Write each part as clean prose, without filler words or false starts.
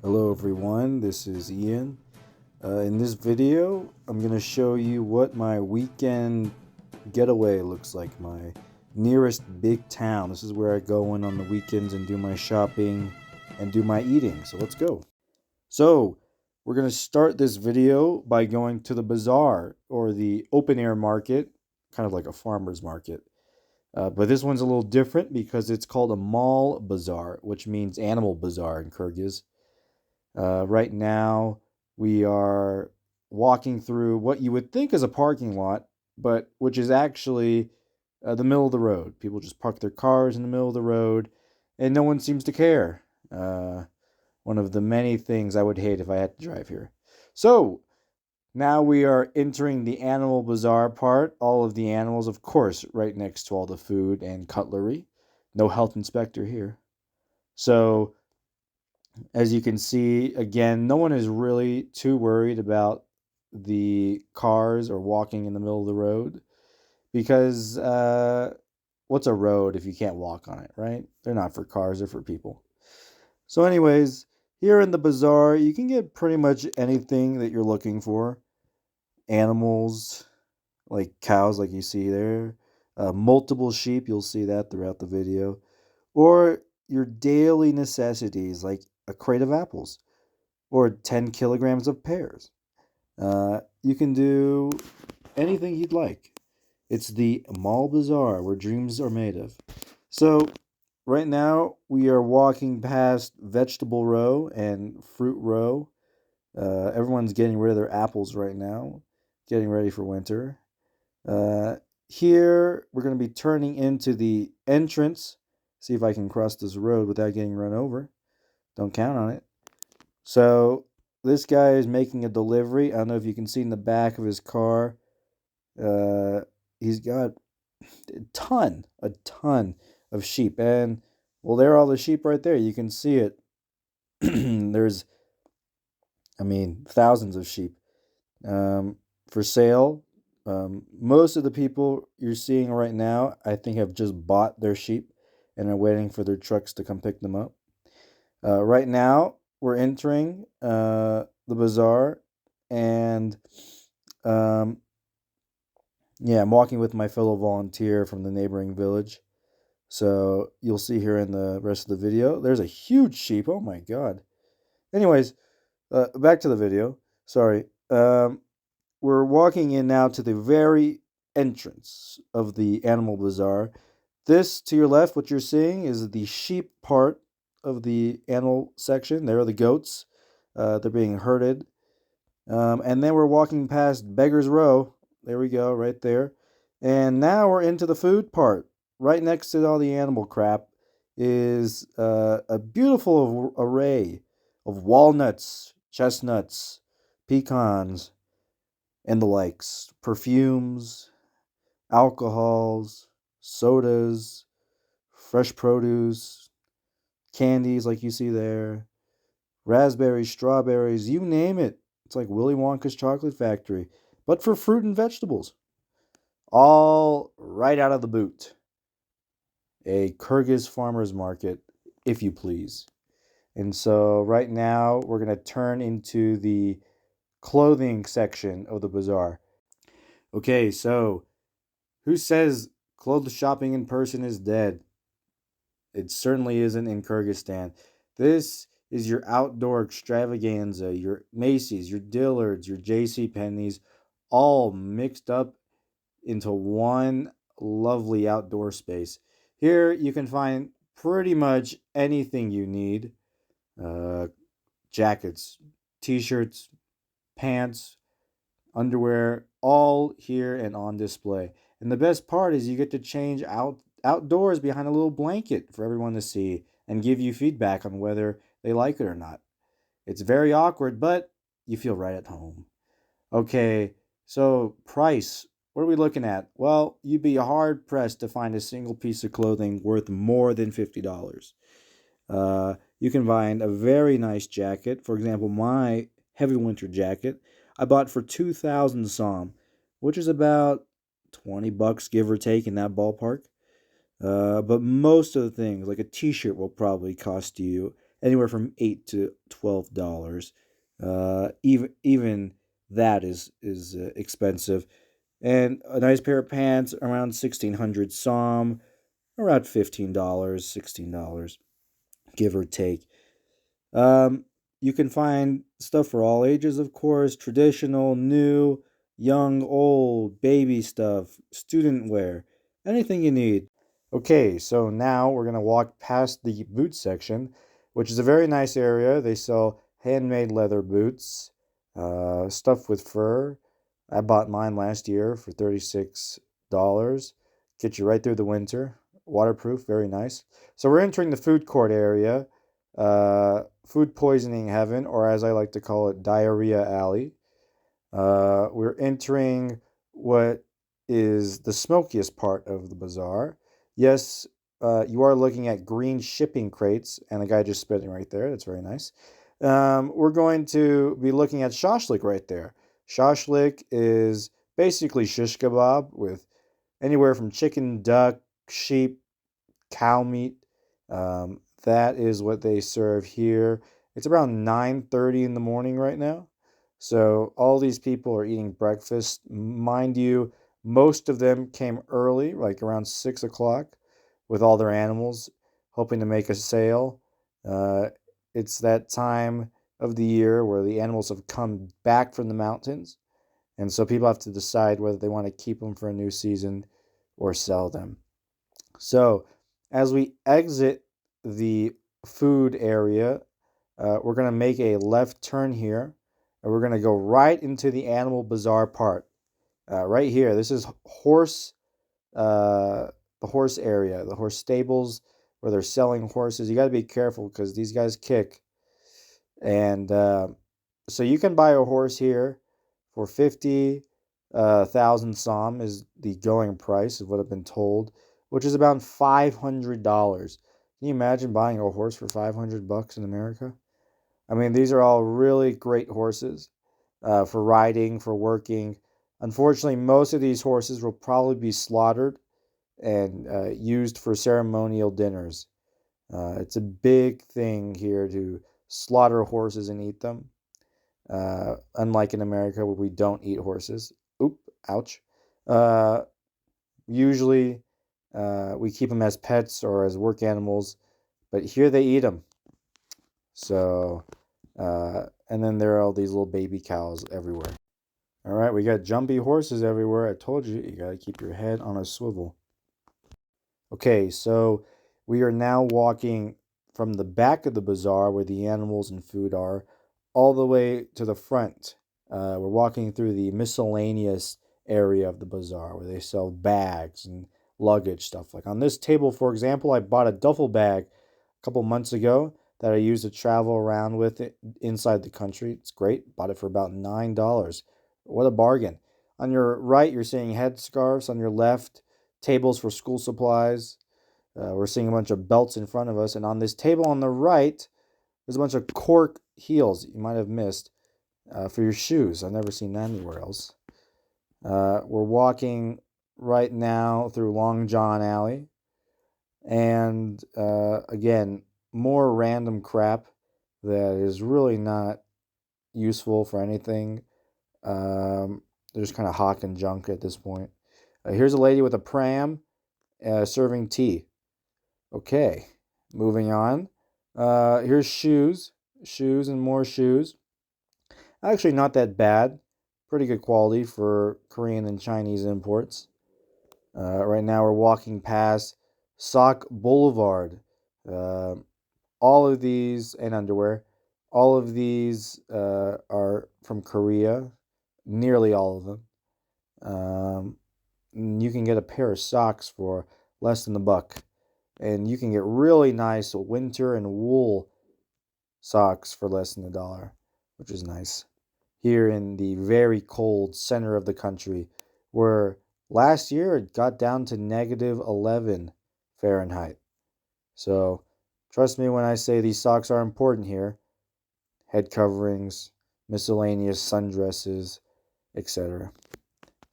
Hello everyone, this is Ian. In this video, I'm going to show you what my weekend getaway looks like, my nearest big town. This is where I go in on the weekends and do my shopping and do my eating. So let's go. So, we're going to start this video by going to the bazaar or the open air market, kind of like a farmer's market. But this one's a little different because it's called a mall bazaar, which means animal bazaar in Kyrgyz. Right now, we are walking through what you would think is a parking lot, but which is actually the middle of the road. People just park their cars in the middle of the road, and no one seems to care. One of the many things I would hate if I had to drive here. So now we are entering the animal bazaar part. All of the animals, of course, right next to all the food and cutlery. No health inspector here. So as you can see, again, no one is really too worried about the cars or walking in the middle of the road because what's a road if you can't walk on it, right? They're not for cars, they're for people. So, anyways, here in the bazaar, you can get pretty much anything that you're looking for. Animals, like cows, like you see there, multiple sheep, you'll see that throughout the video, or your daily necessities, like a crate of apples or 10 kilograms of pears. You can do anything you'd like. It's the mall bazaar where dreams are made of. So, right now, we are walking past vegetable row and fruit row. Everyone's getting rid of their apples right now, getting ready for winter. Uh, Here, we're going to be turning into the entrance. See if I can cross this road without getting run over. Don't count on it. So this guy is making a delivery. I don't know if you can see in the back of his car. Uh, he's got a ton of sheep, and well, there are all the sheep right there. You can see it. There's, thousands of sheep for sale. Most of the people you're seeing right now, I think, have just bought their sheep and are waiting for their trucks to come pick them up. Right now, we're entering the bazaar, and um, yeah, I'm walking with my fellow volunteer from the neighboring village. So you'll see here in the rest of the video, there's a huge sheep. Oh my God. Anyways, back to the video. Sorry. We're walking in now to the very entrance of the animal bazaar. This to your left, what you're seeing is the sheep part of the animal section. There are the goats. They're being herded. And then we're walking past Beggar's Row. There we go, right there. And now we're into the food part. Right next to all the animal crap is a beautiful array of walnuts, chestnuts, pecans, and the likes. Perfumes, alcohols, sodas, fresh produce, candies like you see there, raspberries, strawberries, you name it. It's like Willy Wonka's chocolate factory, but for fruit and vegetables. All right out of the boot. A Kyrgyz farmer's market, if you please. And so right now we're going to turn into the clothing section of the bazaar. Okay, so who says clothes shopping in person is dead? It certainly isn't in Kyrgyzstan. This is your outdoor extravaganza, your Macy's, your Dillard's, your J.C. Penney's, all mixed up into one lovely outdoor space. Here you can find pretty much anything you need. Uh, Jackets, t-shirts, pants, underwear, all here and on display. And the best part is you get to change outdoors behind a little blanket for everyone to see and give you feedback on whether they like it or not. It's very awkward, but you feel right at home. Okay, so price. What are we looking at? Well, you'd be hard pressed to find a single piece of clothing worth more than $50. You can find a very nice jacket. For example, my heavy winter jacket I bought for 2,000 som, which is about $20 give or take in that ballpark. But most of the things, like a t-shirt, will probably cost you anywhere from $8 to $12. Even that is expensive. And a nice pair of pants around 1600 som, around $15, $16, give or take. Um, you can find stuff for all ages, of course, traditional, new, young, old, baby stuff, student wear, anything you need. Okay, so now we're going to walk past the boot section, which is a very nice area. They sell handmade leather boots, stuff with fur. I bought mine last year for $36. Get you right through the winter. Waterproof, very nice. So we're entering the food court area, food poisoning heaven, or as I like to call it, diarrhea alley. We're entering what is the smokiest part of the bazaar. Yes, you are looking at green shipping crates, and the guy just spitting right there. That's very nice. We're going to be looking at shashlik right there. Shashlik is basically shish kebab with anywhere from chicken, duck, sheep, cow meat. That is what they serve here. It's around 9:30 in the morning right now. So all these people are eating breakfast. Mind you, most of them came early, like around 6 o'clock, with all their animals, hoping to make a sale. Uh, it's that time of the year where the animals have come back from the mountains, and so people have to decide whether they want to keep them for a new season or sell them. So, as we exit the food area, we're going to make a left turn here, and we're going to go right into the animal bazaar part. Right here, this is the horse area, the horse stables where they're selling horses. You got to be careful because these guys kick. And so you can buy a horse here for 50,000 som is the going price of what I've been told, which is about $500. Can you imagine buying a horse for $500 in America? I mean, these are all really great horses for riding, for working. Unfortunately, most of these horses will probably be slaughtered and used for ceremonial dinners. It's a big thing here to slaughter horses and eat them. Unlike in America where we don't eat horses. Oop, ouch. Uh, Usually we keep them as pets or as work animals, but here they eat them. So, and then there are all these little baby cows everywhere. All right, we got jumpy horses everywhere. I told you, you got to keep your head on a swivel. Okay, so we are now walking from the back of the bazaar where the animals and food are all the way to the front. We're walking through the miscellaneous area of the bazaar where they sell bags and luggage stuff. Like on this table, for example, I bought a duffel bag a couple months ago that I use to travel around with it inside the country. It's great. Bought it for about $9. What a bargain. On your right, you're seeing headscarves. On your left, tables for school supplies. We're seeing a bunch of belts in front of us. And on this table on the right, there's a bunch of cork heels you might have missed for your shoes. I've never seen that anywhere else. We're walking right now through Long John Alley. And again, more random crap that is really not useful for anything. They're just kind of hawking junk at this point. Here's a lady with a pram serving tea. Okay, moving on. Here's shoes and more shoes. Actually, not that bad. Pretty good quality for Korean and Chinese imports. Right now, we're walking past Sock Boulevard. Uh, all of these, and underwear, all of these are from Korea. Nearly all of them. You can get a pair of socks for less than $1. And you can get really nice winter and wool socks for less than $1, which is nice. Here in the very cold center of the country, where last year it got down to -11 Fahrenheit. So trust me when I say these socks are important here. Head coverings, miscellaneous sundresses, etc.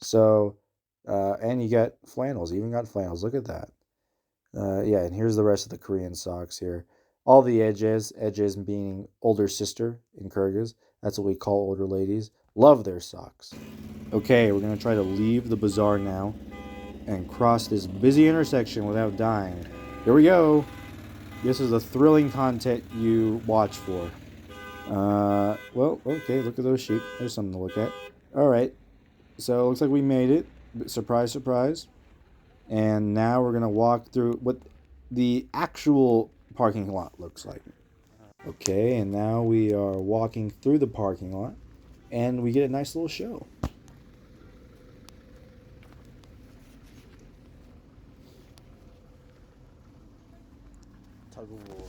So, and you got flannels. You even got flannels. Look at that. Yeah, and here's the rest of the Korean socks here. all the edges being older sister in Kyrgyz. That's what we call older ladies. Love their socks. Okay, we're gonna try to leave the bazaar now and cross this busy intersection without dying. Here we go. This is the thrilling content you watch for. Well, okay, look at those sheep. There's something to look at. All right, so it looks like we made it. Surprise, surprise. And now we're gonna walk through what the actual parking lot looks like. Okay, and now we are walking through the parking lot, and we get a nice little show. Tug of war.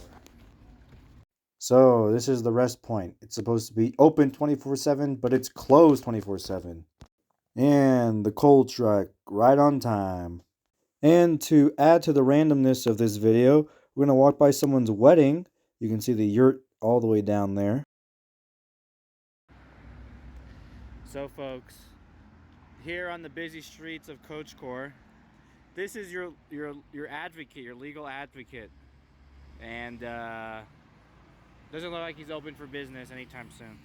So this is the rest point. It's supposed to be open 24/7, but it's closed 24/7. And the coal truck right on time. And to add to the randomness of this video, we're going to walk by someone's wedding. You can see the yurt all the way down there. So folks, here on the busy streets of Kochkor, this is your advocate, your legal advocate. And doesn't look like he's open for business anytime soon.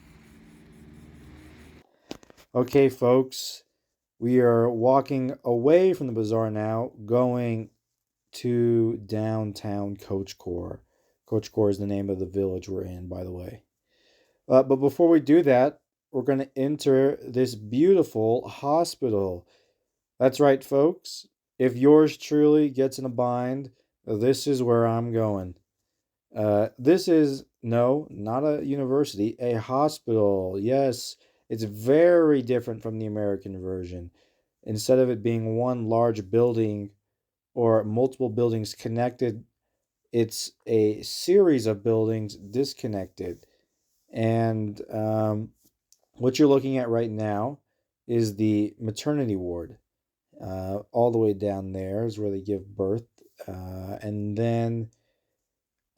Okay folks, we are walking away from the bazaar now, going to downtown Kochkor. Kochkor is the name of the village we're in, by the way. But before we do that, we're going to enter this beautiful hospital. That's right, folks. If yours truly gets in a bind, this is where I'm going. This is, no, not a university, a hospital. Yes, it's very different from the American version. Instead of it being one large building or multiple buildings connected, it's a series of buildings disconnected. And what you're looking at right now is the maternity ward. All the way down there is where they give birth. And then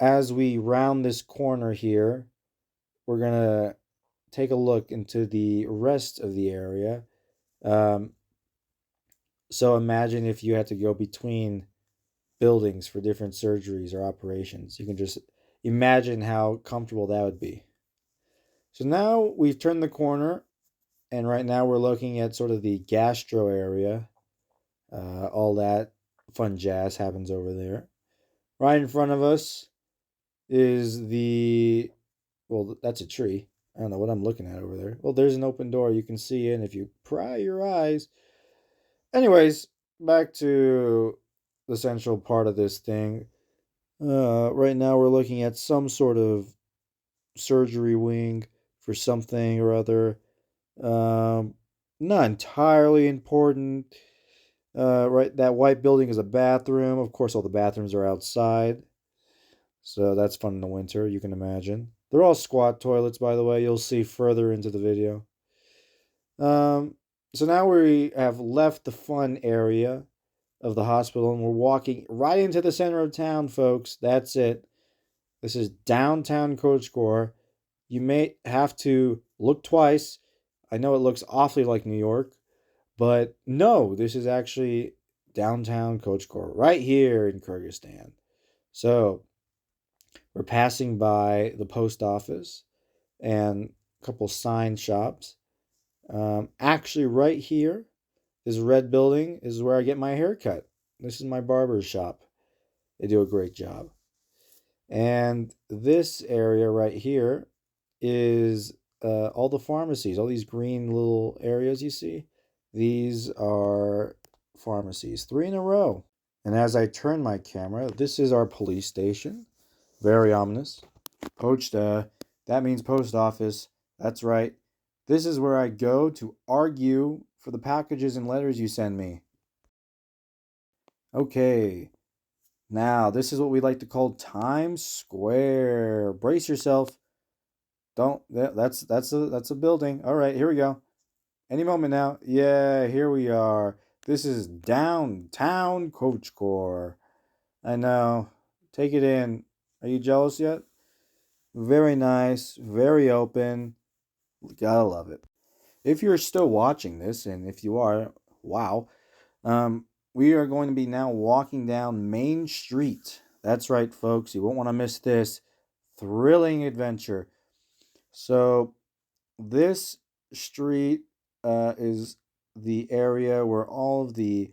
as we round this corner here, we're going to take a look into the rest of the area. So imagine if you had to go between buildings for different surgeries or operations. You can just imagine how comfortable that would be. So now we've turned the corner, and right now we're looking at sort of the gastro area. All that fun jazz happens over there. Right in front of us is well, that's a tree. I don't know what I'm looking at over there. Well, there's an open door you can see in if you pry your eyes. Anyways, back to the central part of this thing. Right now we're looking at some sort of surgery wing for something or other. Not entirely important. Right, that white building is a bathroom. Of course, all the bathrooms are outside. So that's fun in the winter, you can imagine. They're all squat toilets, by the way. You'll see further into the video. So now we have left the fun area of the hospital and we're walking right into the center of town, folks. That's it. This is downtown Kochkor. You may have to look twice. I know it looks awfully like New York, but no, this is actually downtown Kochkor, right here in Kyrgyzstan. So we're passing by the post office and a couple sign shops. Actually, right here, this red building is where I get my hair cut. This is my barber's shop. They do a great job. And this area right here is all the pharmacies, all these green little areas you see. These are pharmacies, 3 in a row. And as I turn my camera, this is our police station. Very ominous. Pochta, that means post office. That's right. This is where I go to argue for the packages and letters you send me. Okay. Now, this is what we like to call Times Square. Brace yourself. Don't that's a building. All right, here we go. Any moment now. Yeah, here we are. This is downtown Kochkor. I know. Take it in. Are you jealous yet? Very nice, very open. Gotta love it. If you're still watching this, and if you are, wow, we are going to be now walking down Main Street. That's right, folks. You won't want to miss this. thrilling adventure. So this street is the area where all of the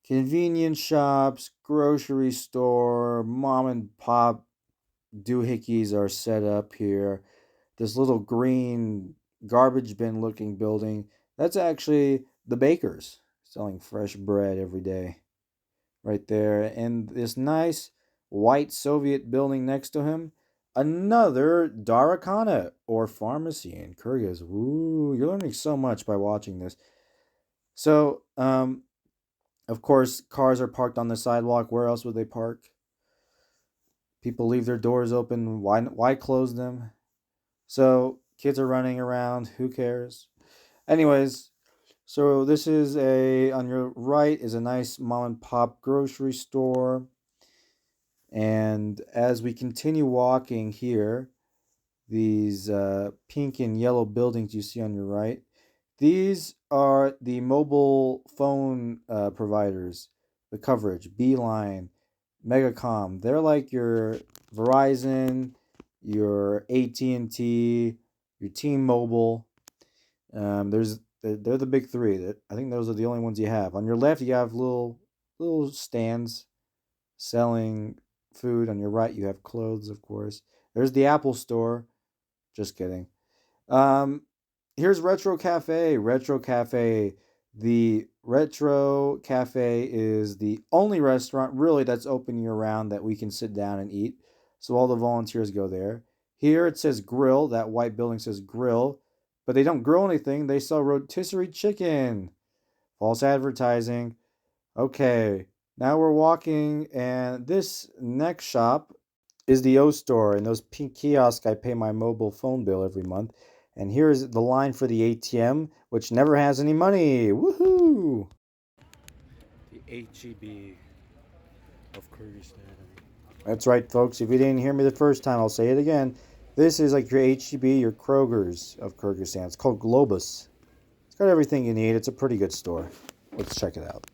convenience shops, grocery store, mom and pop doohickeys are set up here. This little green garbage bin looking building, that's actually the bakers selling fresh bread every day right there. And this nice white Soviet building next to him, another Darakana or pharmacy in Kyrgyz. Ooh, you're learning so much by watching this. So, of course, cars are parked on the sidewalk. Where else would they park? People leave their doors open. Why close them? So kids are running around. Who cares? Anyways, so this is on your right is a nice mom and pop grocery store. And as we continue walking here, these pink and yellow buildings you see on your right, these are the mobile phone providers, the coverage, Beeline, Megacom. They're like your Verizon, your AT&T, your T-Mobile. They're the big three. I think those are the only ones you have. On your left, you have little stands selling food. On your right, you have clothes, of course. There's the Apple Store. Just kidding. Um, Here's Retro Cafe. Retro Cafe. The Retro Cafe is the only restaurant really that's open year round that we can sit down and eat. So all the volunteers go there. Here it says grill. That white building says grill, but they don't grill anything. They sell rotisserie chicken. False advertising. Okay, now we're walking, and this next shop is the O store, and those pink kiosks. I pay my mobile phone bill every month, and here's the line for the ATM, which never has any money. Woohoo! The HEB of Kyrgyzstan. That's right, folks. If you didn't hear me the first time, I'll say it again. This is like your HEB, your Kroger's of Kyrgyzstan. It's called Globus. It's got everything you need. It's a pretty good store. Let's check it out.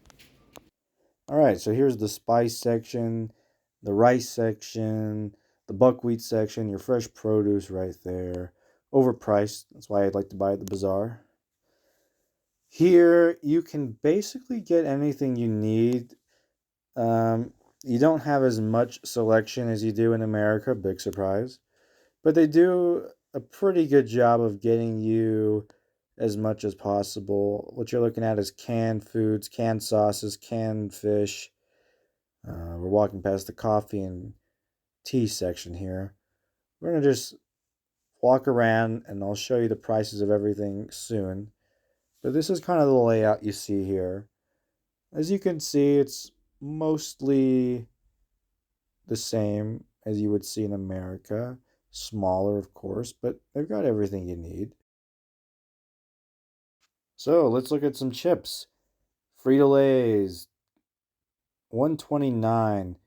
All right, so here's the spice section, the rice section, the buckwheat section, your fresh produce right there. Overpriced. That's why I'd like to buy at the bazaar. Here, you can basically get anything you need. You don't have as much selection as you do in America, big surprise. But they do a pretty good job of getting you as much as possible. What you're looking at is canned foods, canned sauces, canned fish. We're walking past the coffee and tea section here. We're going to just walk around and I'll show you the prices of everything soon. But this is kind of the layout you see here. As you can see, it's mostly the same as you would see in America. Smaller, of course, but they've got everything you need. So let's look at some chips. Frito-Lay's, 129,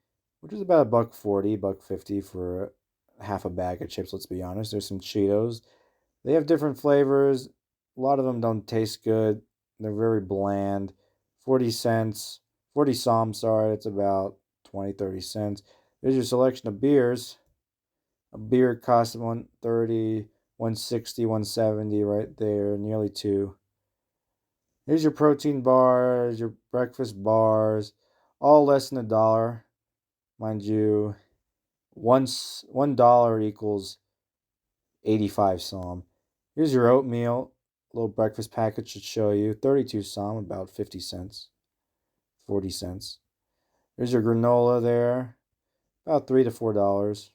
which is about a buck 40, buck 50 for half a bag of chips, let's be honest. There's some Cheetos. They have different flavors. A lot of them don't taste good. They're very bland. 40 cents, 40 som, sorry, it's about 20, 30 cents. There's your selection of beers. A beer costs 130, 160, 170 right there, nearly two. Here's your protein bars, your breakfast bars, all less than $1. Mind you, once $1 equals 85 som. Here's your oatmeal. A little breakfast package should show you. 32 som, about 50 cents. 40 cents. Here's your granola there. About $3 to $4.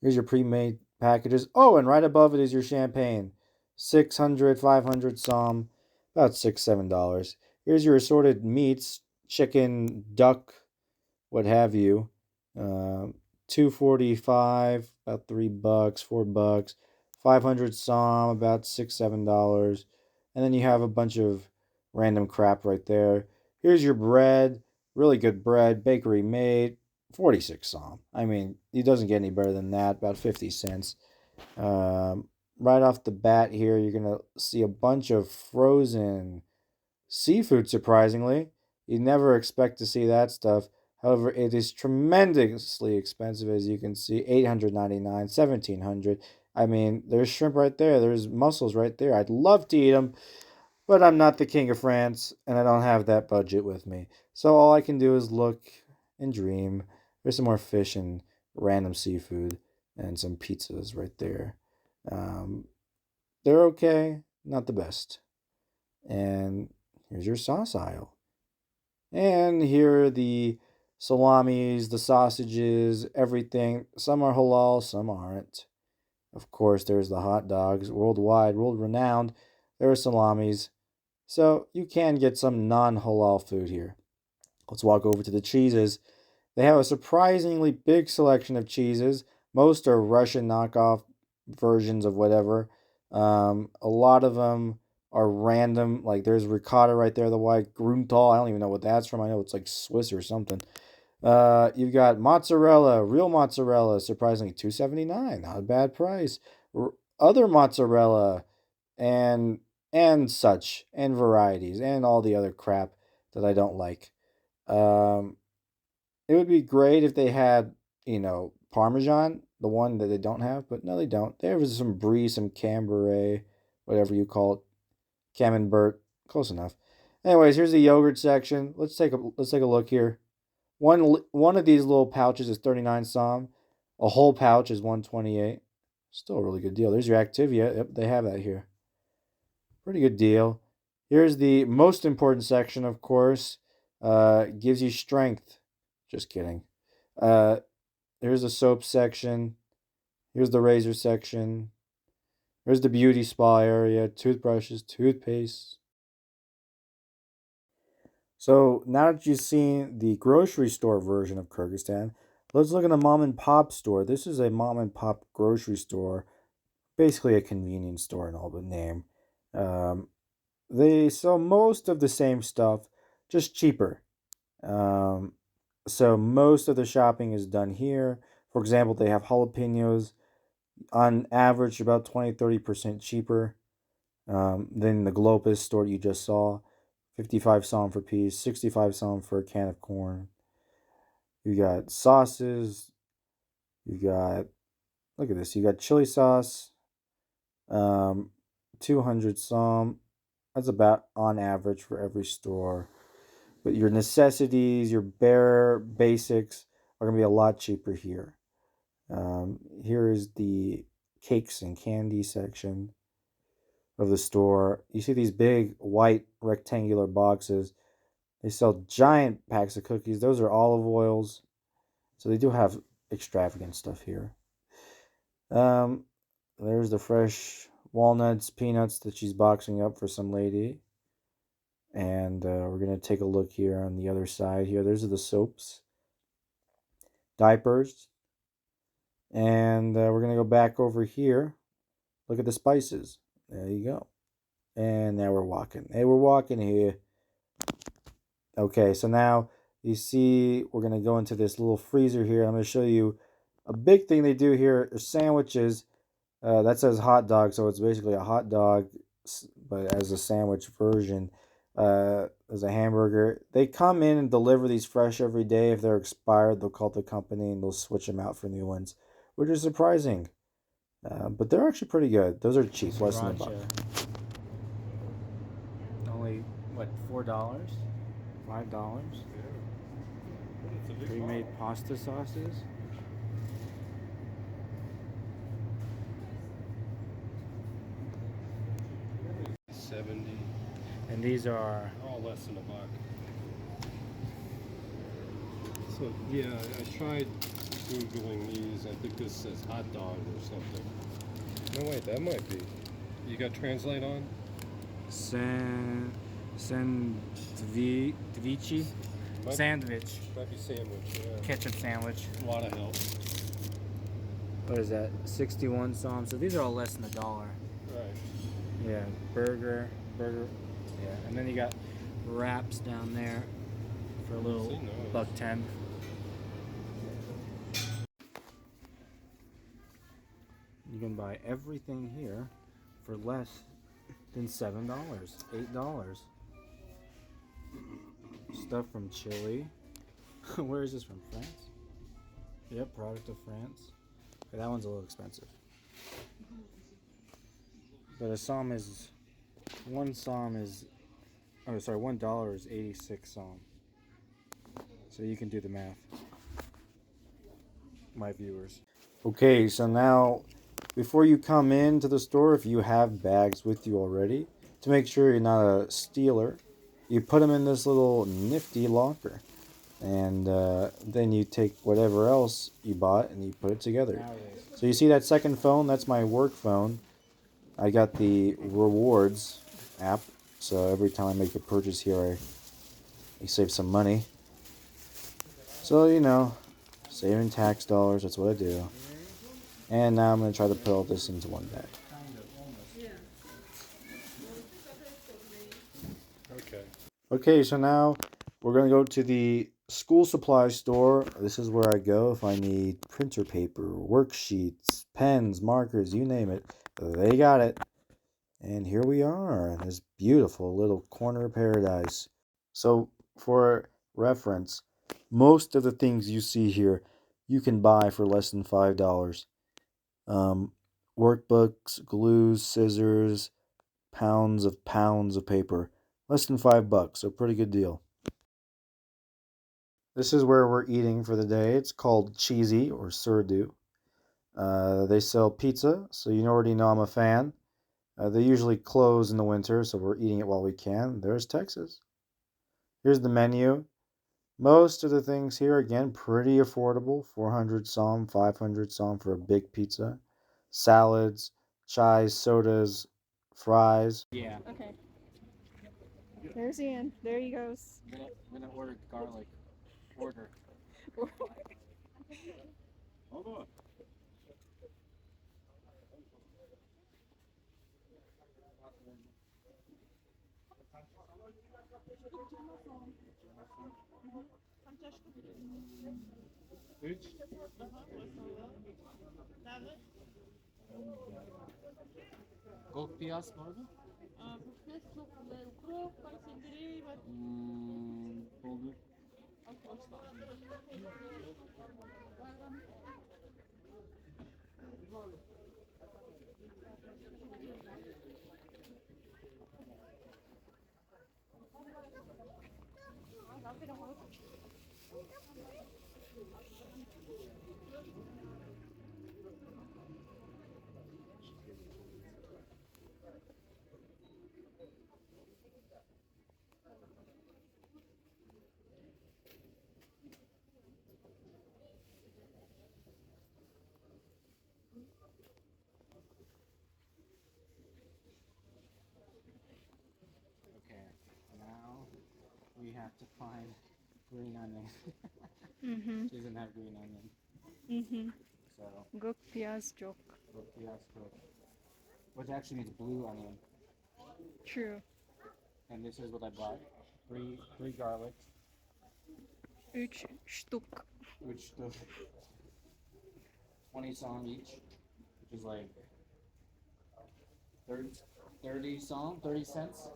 Here's your pre-made packages. Oh, and right above it is your champagne. 600, 500 som. About $6, $7. Here's your assorted meats. Chicken, duck, what have you. 245, about $3, $4. 500 som, about $6, $7. And then you have a bunch of random crap right there. Here's your bread, really good bread, bakery made, 46 som. I mean, it doesn't get any better than that, about 50 cents. Right off the bat here, you're going to see a bunch of frozen seafood, surprisingly. You never expect to see that stuff. However, it is tremendously expensive, as you can see. 899, 1700. I mean, there's shrimp right there. There's mussels right there. I'd love to eat them, but I'm not the king of France, and I don't have that budget with me. So all I can do is look and dream. There's some more fish and random seafood and some pizzas right there. Um, they're okay, not the best. And here's your sauce aisle. And here are the salamis, the sausages, everything. Some are halal, some aren't. Of course, there's the hot dogs, worldwide, world renowned. There are salamis. So you can get some non halal food here. Let's walk over to the cheeses. They have a surprisingly big selection of cheeses. Most are Russian knockoff versions of whatever. A lot of them are random. Like there's ricotta right there, the white Gruntal. I don't even know what that's from. I know it's like Swiss or something. You've got mozzarella, real mozzarella, surprisingly $2.79, not a bad price. Other mozzarella and such and varieties and all the other crap that I don't like. Um, it would be great if they had, Parmesan, the one that they don't have, but no, they don't. There was some brie, some Cambrai, whatever you call it, Camembert, close enough. Anyways, here's the yogurt section. Let's take a look here. One of these little pouches is 39 som. A whole pouch is 128. Still a really good deal. There's your Activia. Yep, they have that here. Pretty good deal. Here's the most important section, of course. Gives you strength. Just kidding. Uh, here's the soap section. Here's the razor section. Here's the beauty spa area. Toothbrushes, toothpaste. So now that you've seen the grocery store version of Kyrgyzstan, let's look at a mom and pop store. This is a mom and pop grocery store, basically a convenience store in all but name. Um, they sell most of the same stuff, just cheaper. Um, so most of the shopping is done here. For example, they have jalapenos on average about 20-30% cheaper than the Globus store you just saw. 55 som for peas, 65 som for a can of corn. You got sauces. You got, look at this. You got chili sauce, um, 200 som. That's about on average for every store. But your necessities, your bare basics are going to be a lot cheaper here. Here is the cakes and candy section of the store. You see these big white rectangular boxes. They sell giant packs of cookies. Those are olive oils. So they do have extravagant stuff here. Um, there's the fresh walnuts, peanuts that she's boxing up for some lady. And we're going to take a look here on the other side here. There's the soaps, diapers. And we're going to go back over here. Look at the spices. There you go. And now we're walking. Hey, we're walking here. Okay, so now you see we're going to go into this little freezer here. I'm going to show you a big thing they do here are sandwiches. That says hot dog, so it's basically a hot dog, but as a sandwich version, as a hamburger. They come in and deliver these fresh every day. If they're expired, they'll call the company and they'll switch them out for new ones, which is surprising. But they're actually pretty good. Those are cheap, less than a buck. Only, what, $4? $5? Yeah. Pre-made pasta sauces. $70. And these are all less than a buck. So yeah, I tried Googling these. I think this says hot dog or something. No wait, that might be. You got translate on? Sandvichi. Sandwich. Might be sandwich, yeah. Ketchup sandwich. A lot of help. What is that? 61 som. So these are all less than $1. Right. Yeah, burger. Yeah, and then you got wraps down there for a little $1.10. You can buy everything here for less than $7, $8. Stuff from Chile, Where is this from? France? Yep, product of France. Okay, that one's a little expensive. But a som is one som is oh sorry, $1 is 86 som. So you can do the math, my viewers. Okay, so now before you come into the store, if you have bags with you already, to make sure you're not a stealer, you put them in this little nifty locker. And then you take whatever else you bought and you put it together. So you see that second phone? That's my work phone. I got the rewards app, so every time I make a purchase here, I save some money. So, you know, saving tax dollars, that's what I do. And now I'm going to try to put all this into one bag. Okay. Okay, so now we're going to go to the school supply store. This is where I go if I need printer paper, worksheets, pens, markers, you name it. They got it. And here we are in this beautiful little corner of paradise. So, for reference, most of the things you see here you can buy for less than $5. Workbooks, glues, scissors, pounds of paper. Less than $5, so pretty good deal. This is where we're eating for the day. It's called Cheesy or Surdu. They sell pizza, so you already know I'm a fan. They usually close in the winter, so we're eating it while we can. There's Texas. Here's the menu. Most of the things here, again, pretty affordable. 400 som, 500 som for a big pizza. Salads, chais, sodas, fries. Yeah. Okay. There's Ian. There he goes. I'm gonna order garlic. Order. Üç. Gok piyaz var mı? Olur. Okay. Now we have to find green onion. Mm-hmm. She doesn't have green onion. Mm-hmm. So Gok piyaz jok. gok piyaz cook. Which actually means blue onion. True. And this is what I bought. Three garlic. 3 штук. Which the 20 song each. Which is like 30 song, 30 cents.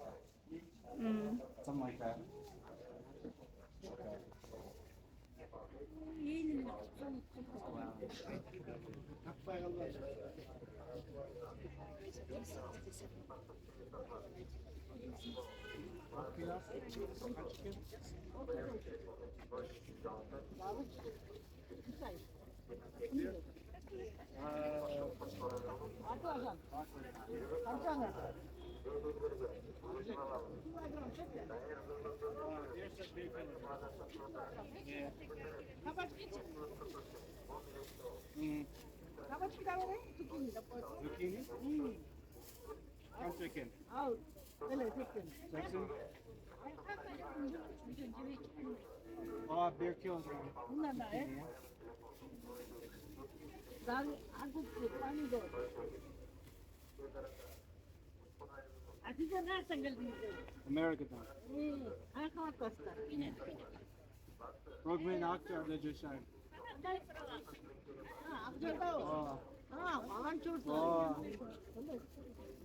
Mm. Something like that. Okay. Zucchini? I'm chicken. Section? 1 kilogram. American. Rogmen Akhtar da Joshai. Oh.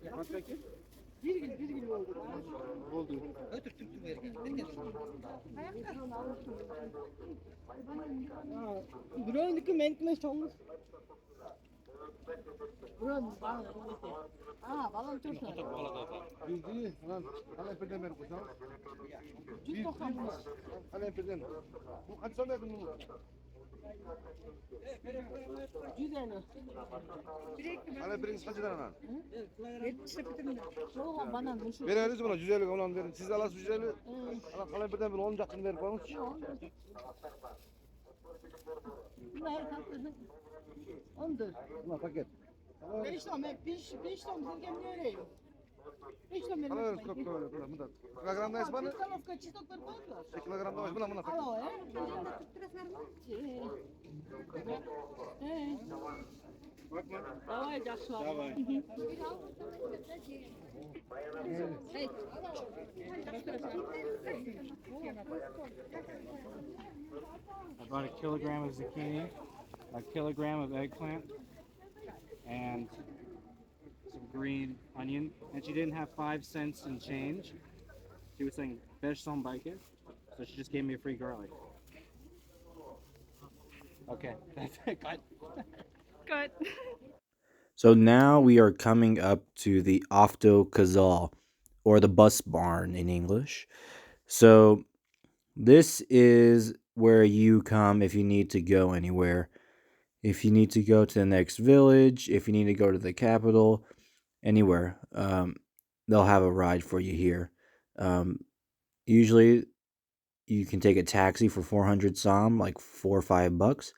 1 second. Buranın mentkme çoğunluk. Buranın bana öyle. Aa, balon çok var. Bildi, lan, hala birden beri kuşam. Cüz bakalım. Hala birden. Bu kaç tane bunu? Güzel. Hala birin kaç tane lan? Çoğu bana meşhur. Veririz buna, güzellik olan verin. Siz alasınız güzellik. Hala birden bir 10 dakika verin bana. Bunlar tatlı. Ondur. Buna paket. 5 tane, 5 tane bizimki ne öyle? 5 tane Hala benim. verin kop böyle, buna. Kilogram da ispanı. Kilogram çizoklar koydular. Kilogram da var, buna paket. Alo, Bakma. Давай, Joshua. Давай. I bought a kilogram of zucchini, a kilogram of eggplant, and some green onion. And she didn't have 5 cents in change. She was saying, "Beş son bike," so she just gave me a free garlic. Okay, that's it. Cut. Good. So now we are coming up to the Ofto Kazal, or the bus barn in English. So this is where you come if you need to go anywhere. If you need to go to the next village, if you need to go to the capital, anywhere, they'll have a ride for you here. Usually, you can take a taxi for 400 som, like $4 or $5,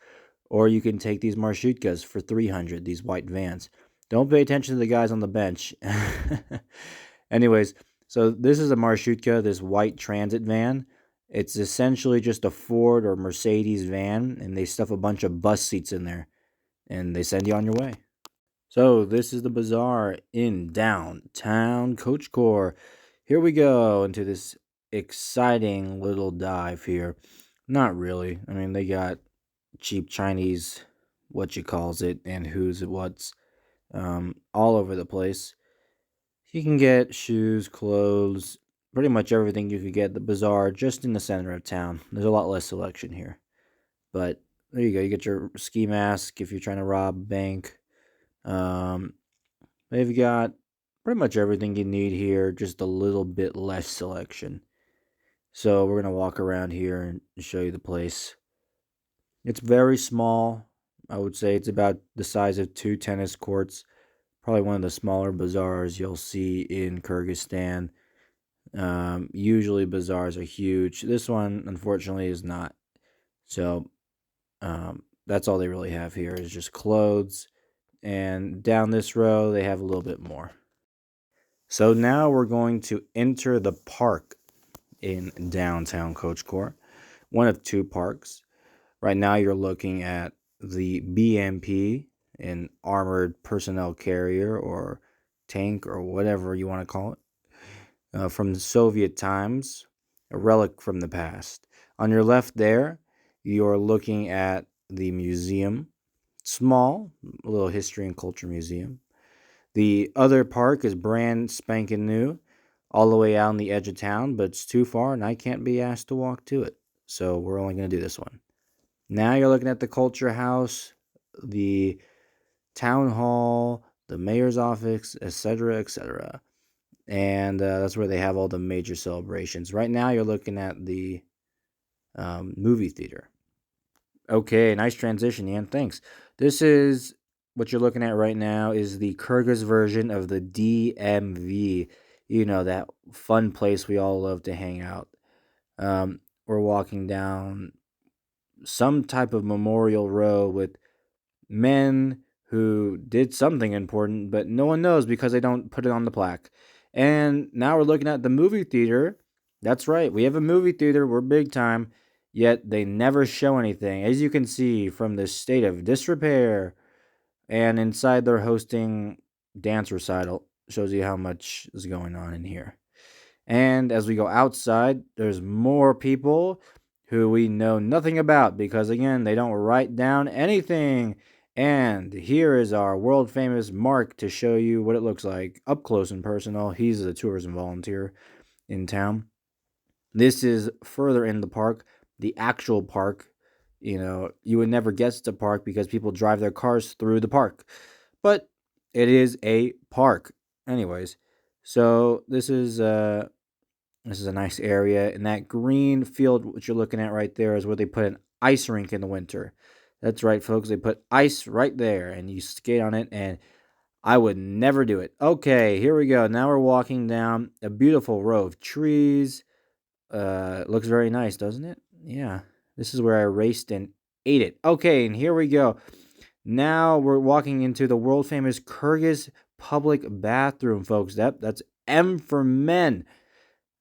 or you can take these marshutkas for 300, these white vans. Don't pay attention to the guys on the bench. Anyways, so this is a marshutka, this white transit van. It's essentially just a Ford or Mercedes van, and they stuff a bunch of bus seats in there, and they send you on your way. So this is the bazaar in downtown Kochkor. Here we go into this exciting little dive here. Not really. I mean, they got cheap Chinese, what you calls it, and who's it what's, all over the place. You can get shoes, clothes, pretty much everything you could get at the bazaar just in the center of town. There's a lot less selection here. But there you go. You get your ski mask if you're trying to rob a bank. They've got pretty much everything you need here, just a little bit less selection. So we're going to walk around here and show you the place. It's very small. I would say it's about the size of 2 tennis courts. Probably one of the smaller bazaars you'll see in Kyrgyzstan. Usually bazaars are huge. This one, unfortunately, is not. So that's all they really have here is just clothes. And down this row, they have a little bit more. So now we're going to enter the park in downtown Kochkor. One of 2 parks. Right now you're looking at the BMP, an armored personnel carrier or tank or whatever you want to call it, from the Soviet times, a relic from the past. On your left there, you're looking at the museum. Small, a little history and culture museum. The other park is brand spanking new, all the way out on the edge of town, but it's too far and I can't be asked to walk to it. So we're only going to do this one. Now you're looking at the culture house, the town hall, the mayor's office, etc., etc. And that's where they have all the major celebrations. Right now you're looking at the movie theater. Okay, nice transition, Ian. Thanks. This is what you're looking at right now is the Kyrgyz version of the DMV. You know, that fun place we all love to hang out. We're walking down some type of memorial row with men who did something important, but no one knows because they don't put it on the plaque. And now we're looking at the movie theater. That's right, we have a movie theater. We're big time. Yet they never show anything, as you can see from the state of disrepair. And inside they're hosting dance recital. Shows you how much is going on in here. And as we go outside, there's more people who we know nothing about because, again, they don't write down anything. And here is our world famous Mark to show you what it looks like up close and personal. He's a tourism volunteer in town. This is further in the park, the actual park. You know, you would never guess it's a park because people drive their cars through the park. But it is a park. Anyways, so this is a nice area. And that green field, which you're looking at right there, is where they put an ice rink in the winter. That's right, folks. They put ice right there, and you skate on it, and I would never do it. Okay, here we go. Now we're walking down a beautiful row of trees. It looks very nice, doesn't it? Yeah. This is where I raced and ate it. Okay, and here we go. Now we're walking into the world famous Kyrgyz public bathroom, folks. That's M for men.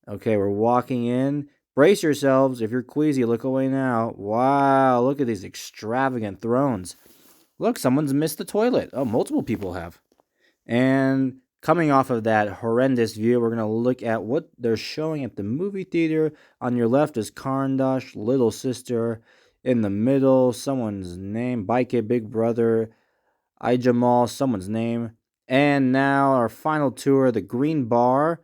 Okay, we're walking in. Brace yourselves. If you're queasy, look away now. Wow, look at these extravagant thrones. Look, someone's missed the toilet. Oh, multiple people have. And coming off of that horrendous view, we're going to look at what they're showing at the movie theater. On your left is Karandash, Little Sister. In the middle, someone's name. Baike, Big Brother. Ijamal, someone's name. And now our final tour, the Green Bar.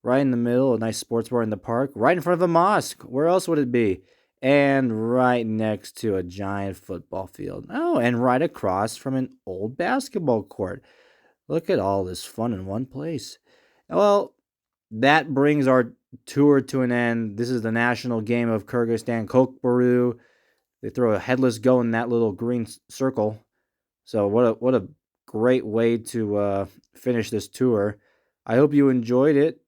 Right in the middle, a nice sports bar in the park. Right in front of a mosque. Where else would it be? And right next to a giant football field. Oh, and right across from an old basketball court. Look at all this fun in one place. Well, that brings our tour to an end. This is the national game of Kyrgyzstan, Kochkor. They throw a headless go in that little green circle. So what a great way to finish this tour. I hope you enjoyed it.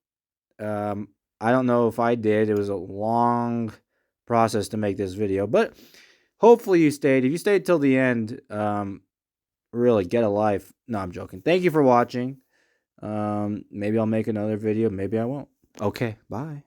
I don't know if I did. It was a long process to make this video, but hopefully you stayed. If you stayed till the end, really get a life. No, I'm joking. Thank you for watching. Maybe I'll make another video. Maybe I won't. Okay, bye.